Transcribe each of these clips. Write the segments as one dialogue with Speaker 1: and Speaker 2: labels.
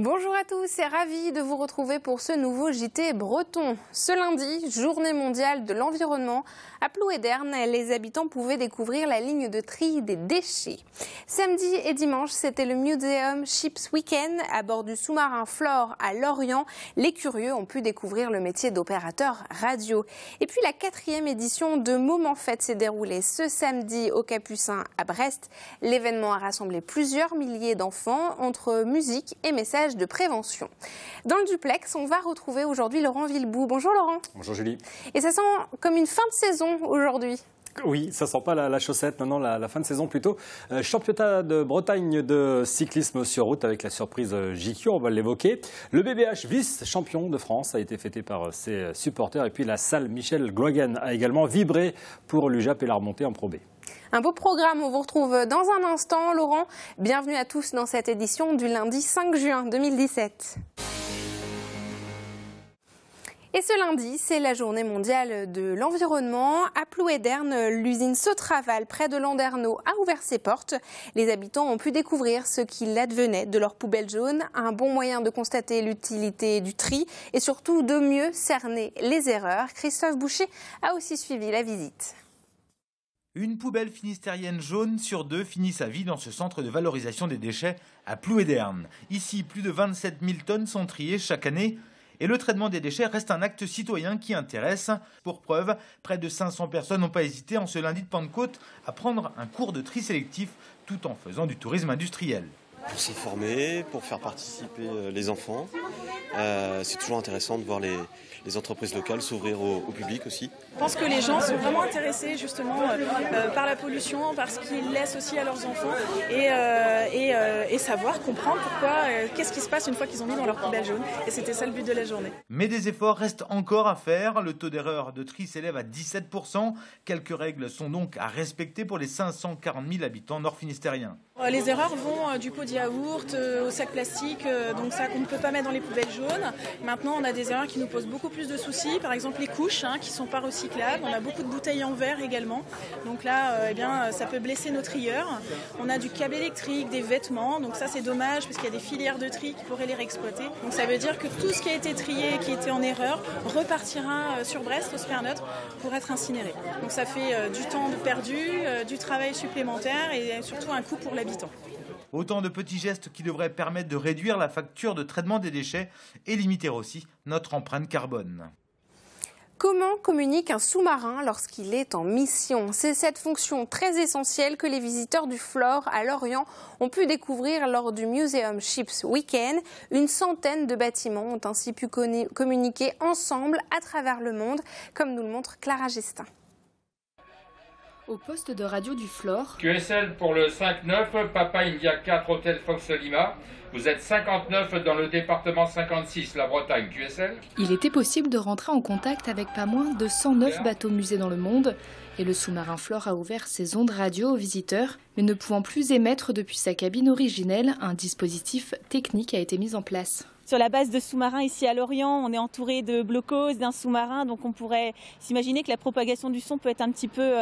Speaker 1: Bonjour à tous et ravi de vous retrouver pour ce nouveau JT breton. Ce lundi, journée mondiale de l'environnement, à Plouédern, les habitants pouvaient découvrir la ligne de tri des déchets. Samedi et dimanche, c'était le Museum Ships Weekend à bord du sous-marin Flore à Lorient. Les curieux ont pu découvrir le métier d'opérateur radio. Et puis la 4e édition de Moment Fête s'est déroulée ce samedi au Capucin à Brest. L'événement a rassemblé plusieurs milliers d'enfants entre musique et messages de prévention. Dans le duplex, on va retrouver aujourd'hui Laurent Villebout. Bonjour Laurent.
Speaker 2: Bonjour Julie.
Speaker 1: Et ça sent comme une fin de saison aujourd'hui.
Speaker 2: Oui, ça sent pas la chaussette, non, la fin de saison plutôt. Championnat de Bretagne de cyclisme sur route avec la surprise JQ, on va l'évoquer. Le BBH vice-champion de France a été fêté par ses supporters et puis la salle Michel Gloagen a également vibré pour l'UJAP et la remontée en Pro B.
Speaker 1: Un beau programme, on vous retrouve dans un instant. Laurent, bienvenue à tous dans cette édition du lundi 5 juin 2017. Et ce lundi, c'est la journée mondiale de l'environnement. À Plouédern, l'usine Sotraval, près de Landerneau, a ouvert ses portes. Les habitants ont pu découvrir ce qu'il advenait de leurs poubelles jaunes. Un bon moyen de constater l'utilité du tri et surtout de mieux cerner les erreurs. Christophe Boucher a aussi suivi la visite.
Speaker 3: Une poubelle finistérienne jaune sur 2 finit sa vie dans ce centre de valorisation des déchets à Plouédern. Ici, plus de 27 000 tonnes sont triées chaque année. Et le traitement des déchets reste un acte citoyen qui intéresse. Pour preuve, près de 500 personnes n'ont pas hésité en ce lundi de Pentecôte à prendre un cours de tri sélectif tout en faisant du tourisme industriel.
Speaker 4: Pour s'informer, pour faire participer les enfants. C'est toujours intéressant de voir les entreprises locales s'ouvrir au public aussi.
Speaker 5: Je pense que les gens sont vraiment intéressés justement par la pollution, par ce qu'ils laissent aussi à leurs enfants et savoir, comprendre pourquoi, qu'est-ce qui se passe une fois qu'ils ont mis dans leur poubelle jaune. Et c'était ça le but de la journée.
Speaker 3: Mais des efforts restent encore à faire. Le taux d'erreur de tri s'élève à 17%. Quelques règles sont donc à respecter pour les 540 000 habitants nord-finistériens.
Speaker 5: Les erreurs vont du pot de yaourt au sac plastique, donc ça qu'on ne peut pas mettre dans les poubelles jaunes. Maintenant, on a des erreurs qui nous posent beaucoup plus de soucis. Par exemple, les couches qui ne sont pas recyclables. On a beaucoup de bouteilles en verre également. Donc là, ça peut blesser nos trieurs. On a du câble électrique, des vêtements. Donc ça, c'est dommage parce qu'il y a des filières de tri qui pourraient les réexploiter. Donc ça veut dire que tout ce qui a été trié, qui était en erreur, repartira sur Brest, au Sperneutre, pour être incinéré. Donc ça fait du temps perdu, du travail supplémentaire et surtout un coût pour l'habitant.
Speaker 3: Autant de petits gestes qui devraient permettre de réduire la facture de traitement des déchets et limiter aussi notre empreinte carbone.
Speaker 1: Comment communique un sous-marin lorsqu'il est en mission? C'est cette fonction très essentielle que les visiteurs du Flore à Lorient ont pu découvrir lors du Museum Ships Weekend. Une centaine de bâtiments ont ainsi pu communiquer ensemble à travers le monde, comme nous le montre Clara Gestin.
Speaker 6: Au poste de radio du Flore.
Speaker 7: QSL pour le 5-9, Papa India 4, Hôtel Fox Lima. Vous êtes 59 dans le département 56, la Bretagne, QSL.
Speaker 6: Il était possible de rentrer en contact avec pas moins de 109 bateaux musées dans le monde. Et le sous-marin Flore a ouvert ses ondes radio aux visiteurs. Mais ne pouvant plus émettre depuis sa cabine originelle, un dispositif technique a été mis en place.
Speaker 8: Sur la base de sous-marins ici à Lorient, on est entouré de blocos, d'un sous-marin, donc on pourrait s'imaginer que la propagation du son peut être un petit peu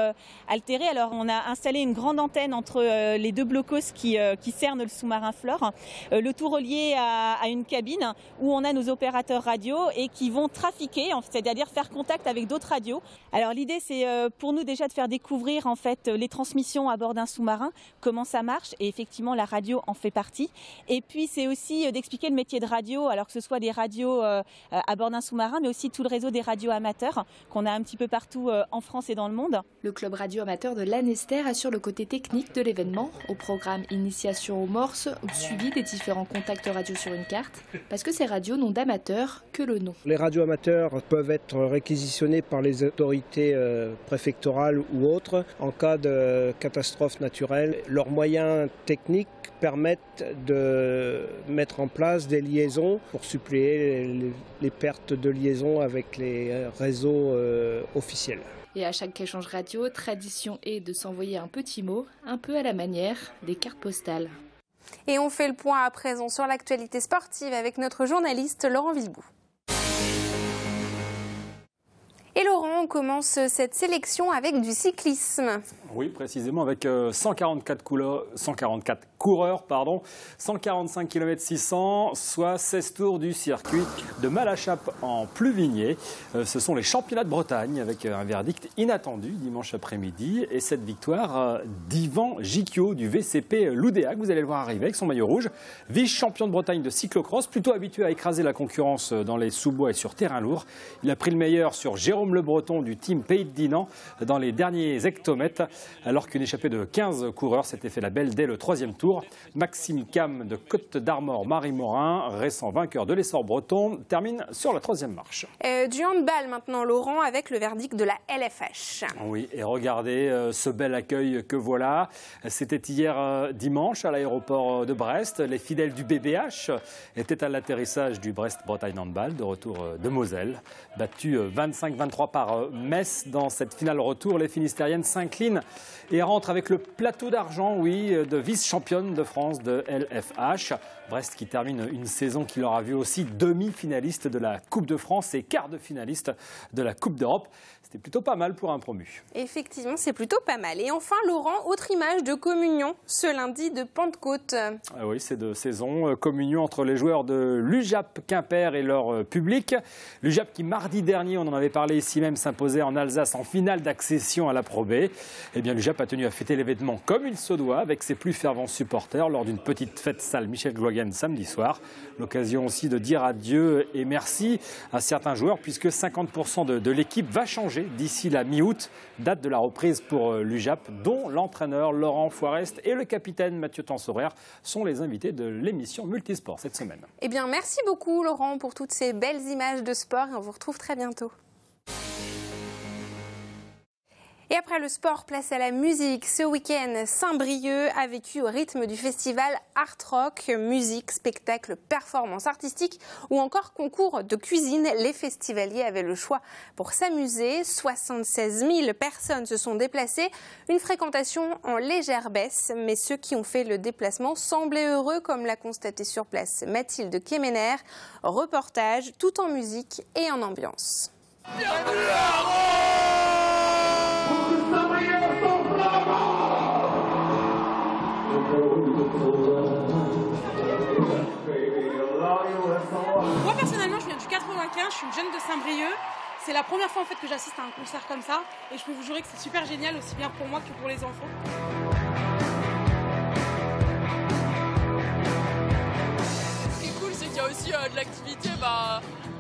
Speaker 8: altérée. Alors on a installé une grande antenne entre les deux blocos qui cernent le sous-marin Flore, le tout relié à une cabine où on a nos opérateurs radio et qui vont trafiquer, c'est-à-dire faire contact avec d'autres radios. Alors l'idée c'est pour nous déjà de faire découvrir en fait les transmissions à bord d'un sous-marin, comment ça marche, et effectivement la radio en fait partie. Et puis c'est aussi d'expliquer le métier de radio, alors que ce soit des radios à bord d'un sous-marin, mais aussi tout le réseau des radios amateurs qu'on a un petit peu partout en France et dans le monde.
Speaker 6: Le club radio amateur de Lanester assure le côté technique de l'événement, au programme initiation aux morses ou suivi des différents contacts radio sur une carte, parce que ces radios n'ont d'amateurs que le nom.
Speaker 9: Les radios amateurs peuvent être réquisitionnées par les autorités préfectorales ou autres en cas de catastrophe naturelle. Leurs moyens techniques permettent de mettre en place des liaisons pour suppléer les pertes de liaison avec les réseaux officiels.
Speaker 6: Et à chaque échange radio, tradition est de s'envoyer un petit mot, un peu à la manière des cartes postales.
Speaker 1: Et on fait le point à présent sur l'actualité sportive avec notre journaliste Laurent Villebout. Et Laurent, on commence cette sélection avec du cyclisme.
Speaker 2: Oui, précisément avec 144 coureurs, 145 km 600, soit 16 tours du circuit de Malachappe en Pluvigné. Ce sont les championnats de Bretagne avec un verdict inattendu dimanche après-midi. Et cette victoire d'Yvan Gicchio du VCP Loudéac, vous allez le voir arriver avec son maillot rouge. Vice-champion de Bretagne de cyclocross, plutôt habitué à écraser la concurrence dans les sous-bois et sur terrain lourd. Il a pris le meilleur sur Jérôme Le Breton du team Pays de Dinan dans les derniers hectomètres, alors qu'une échappée de 15 coureurs s'était fait la belle dès le 3e tour. Maxime Cam de Côte d'Armor, Marie Morin, récent vainqueur de l'essor breton, termine sur la 3e marche.
Speaker 1: Du handball maintenant, Laurent, avec le verdict de la LFH.
Speaker 2: Oui, et regardez ce bel accueil que voilà. C'était hier dimanche à l'aéroport de Brest. Les fidèles du BBH étaient à l'atterrissage du Brest-Bretagne Handball, de retour de Moselle. Battu 25-23 par Metz dans cette finale retour, les Finistériennes s'inclinent et rentrent avec le plateau d'argent, de vice-championne de France de LFH. Brest qui termine une saison qui leur a vu aussi demi-finaliste de la Coupe de France et quart de finaliste de la Coupe d'Europe. C'était plutôt pas mal pour un promu.
Speaker 1: Effectivement, c'est plutôt pas mal. Et enfin, Laurent, autre image de communion ce lundi de Pentecôte.
Speaker 2: Oui, c'est de saison. Communion entre les joueurs de l'UJAP Quimper et leur public. L'UJAP qui, mardi dernier, on en avait parlé ici même, s'imposait en Alsace en finale d'accession à la Pro B. Eh bien, l'UJAP a tenu à fêter l'événement comme il se doit, avec ses plus fervents supporters, lors d'une petite fête salle Michel Glogen samedi soir. L'occasion aussi de dire adieu et merci à certains joueurs, puisque 50% de l'équipe va changer d'ici la mi-août, date de la reprise pour l'UJAP, dont l'entraîneur Laurent Foirest et le capitaine Mathieu Tansorer sont les invités de l'émission Multisport cette semaine.
Speaker 1: Eh bien, merci beaucoup Laurent pour toutes ces belles images de sport et on vous retrouve très bientôt. Et après le sport, place à la musique. Ce week-end, Saint-Brieuc a vécu au rythme du festival Art Rock, musique, spectacle, performance artistique ou encore concours de cuisine. Les festivaliers avaient le choix pour s'amuser. 76 000 personnes se sont déplacées. Une fréquentation en légère baisse, mais ceux qui ont fait le déplacement semblaient heureux, comme l'a constaté sur place Mathilde Kemener. Reportage tout en musique et en ambiance.
Speaker 10: Bienvenue à Rome.
Speaker 11: Moi personnellement je viens du 95, je suis une jeune de Saint-Brieuc. C'est la première fois en fait que j'assiste à un concert comme ça et je peux vous jurer que c'est super génial aussi bien pour moi que pour les enfants.
Speaker 12: Ce qui est cool c'est qu'il y a aussi de l'activité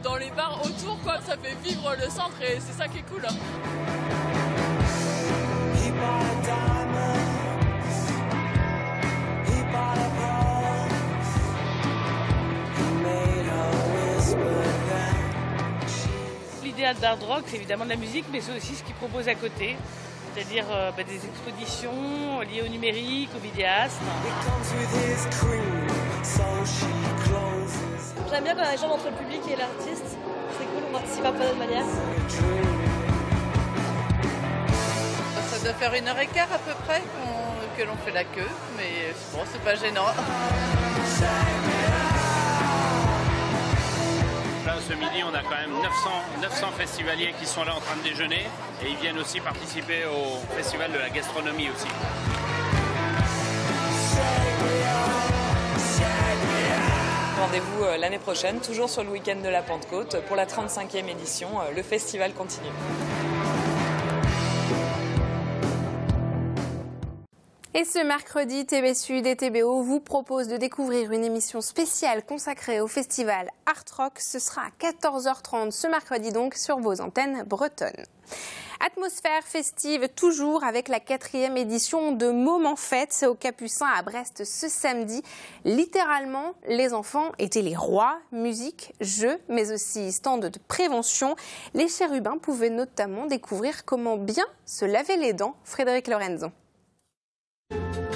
Speaker 12: dans les bars autour quoi, ça fait vivre le centre et c'est ça qui est cool.
Speaker 13: L'idéal d'Art Rock, c'est évidemment de la musique, mais c'est aussi ce qu'ils proposent à côté, c'est-à-dire des expositions liées au numérique, au vidéasme.
Speaker 14: J'aime bien quand il y a un échange entre le public et l'artiste, c'est cool, on participe un peu de manière.
Speaker 15: Ça doit faire 1h15 à peu près que l'on fait la queue, mais bon, c'est pas gênant.
Speaker 16: Là, ce midi, on a quand même 900 festivaliers qui sont là en train de déjeuner et ils viennent aussi participer au festival de la gastronomie aussi.
Speaker 17: Rendez-vous l'année prochaine, toujours sur le week-end de la Pentecôte, pour la 35e édition. Le festival continue.
Speaker 1: Et ce mercredi, TV Sud et TBO vous proposent de découvrir une émission spéciale consacrée au festival Art Rock. Ce sera à 14h30 ce mercredi donc sur vos antennes bretonnes. Atmosphère festive toujours avec la 4e édition de Moments Fêtes au Capucin à Brest ce samedi. Littéralement, les enfants étaient les rois, musique, jeux, mais aussi stand de prévention. Les chérubins pouvaient notamment découvrir comment bien se laver les dents. Frédéric Lorenzon.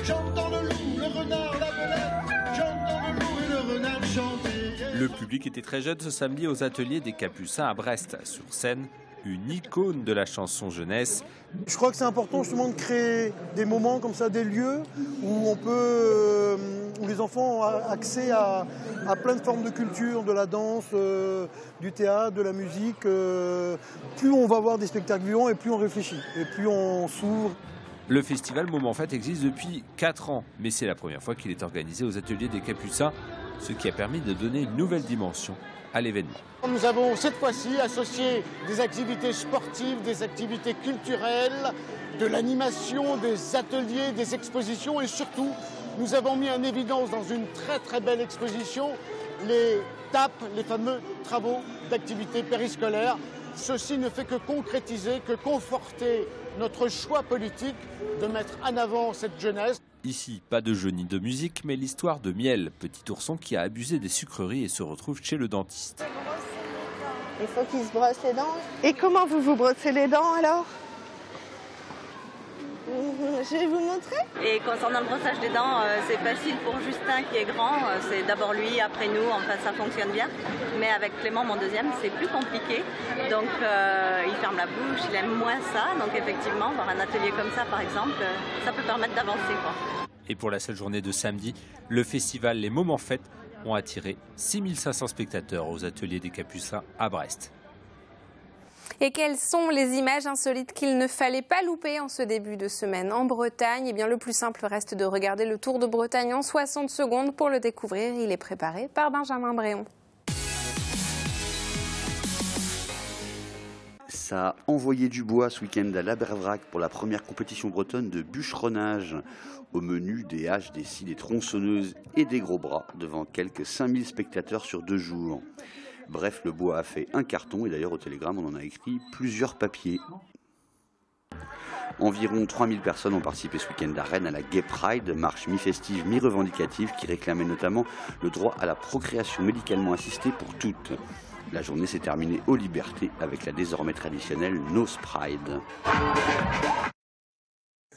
Speaker 10: Chante dans le loup, le renard, la belette. Chante dans le loup et le renard chanter.
Speaker 3: Le public était très jeune ce samedi aux ateliers des Capucins à Brest. Sur scène,
Speaker 18: une icône de la chanson jeunesse.
Speaker 10: Je crois que c'est important justement de créer des moments comme ça, des lieux où où les enfants ont accès à plein de formes de culture, de la danse, du théâtre, de la musique. Plus on va voir des spectacles vivants et plus on réfléchit et plus on s'ouvre.
Speaker 18: Le festival Moment Fête existe depuis 4 ans, mais c'est la première fois qu'il est organisé aux ateliers des Capucins, ce qui a permis de donner une nouvelle dimension à l'événement.
Speaker 10: Nous avons cette fois-ci associé des activités sportives, des activités culturelles, de l'animation, des ateliers, des expositions et surtout, nous avons mis en évidence dans une très belle exposition les TAP, les fameux travaux d'activité périscolaire. Ceci ne fait que concrétiser, que conforter notre choix politique de mettre en avant cette jeunesse.
Speaker 18: Ici, pas de jeu ni de musique, mais l'histoire de Miel, petit ourson qui a abusé des sucreries et se retrouve chez le dentiste.
Speaker 19: Il faut qu'il se brosse les dents. Et comment vous brossez les dents alors? Je vais vous montrer.
Speaker 20: Et concernant le brossage des dents, c'est facile pour Justin qui est grand. C'est d'abord lui, après nous, enfin ça fonctionne bien. Mais avec Clément, mon deuxième, c'est plus compliqué. Donc il ferme la bouche, il aime moins ça. Donc effectivement, voir un atelier comme ça par exemple, ça peut permettre d'avancer, quoi.
Speaker 18: Et pour la seule journée de samedi, le festival Les Moments Fêtes ont attiré 6500 spectateurs aux ateliers des Capucins à Brest.
Speaker 1: Et quelles sont les images insolites qu'il ne fallait pas louper en ce début de semaine en Bretagne? Eh bien, le plus simple reste de regarder le Tour de Bretagne en 60 secondes. Pour le découvrir, il est préparé par Benjamin Bréon.
Speaker 21: Ça a envoyé du bois ce week-end à l'Abervrac pour la première compétition bretonne de bûcheronnage. Au menu, des haches, des scies, des tronçonneuses et des gros bras devant quelques 5000 spectateurs sur 2 jours. Bref, le bois a fait un carton et d'ailleurs au Télégramme on en a écrit plusieurs papiers. Environ 3000 personnes ont participé ce week-end à Rennes à la Gay Pride, marche mi-festive, mi-revendicative qui réclamait notamment le droit à la procréation médicalement assistée pour toutes. La journée s'est terminée aux Libertés avec la désormais traditionnelle Nose Pride.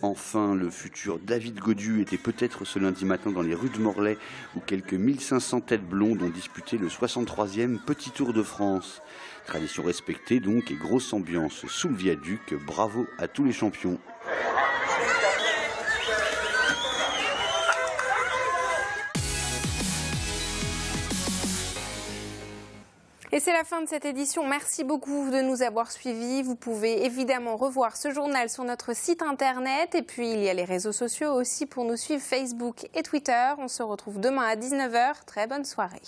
Speaker 21: Enfin, le futur David Gaudu était peut-être ce lundi matin dans les rues de Morlaix où quelques 1500 têtes blondes ont disputé le 63e Petit Tour de France. Tradition respectée donc et grosse ambiance sous le viaduc. Bravo à tous les champions.
Speaker 1: Et c'est la fin de cette édition. Merci beaucoup de nous avoir suivis. Vous pouvez évidemment revoir ce journal sur notre site internet. Et puis, il y a les réseaux sociaux aussi pour nous suivre, Facebook et Twitter. On se retrouve demain à 19h. Très bonne soirée.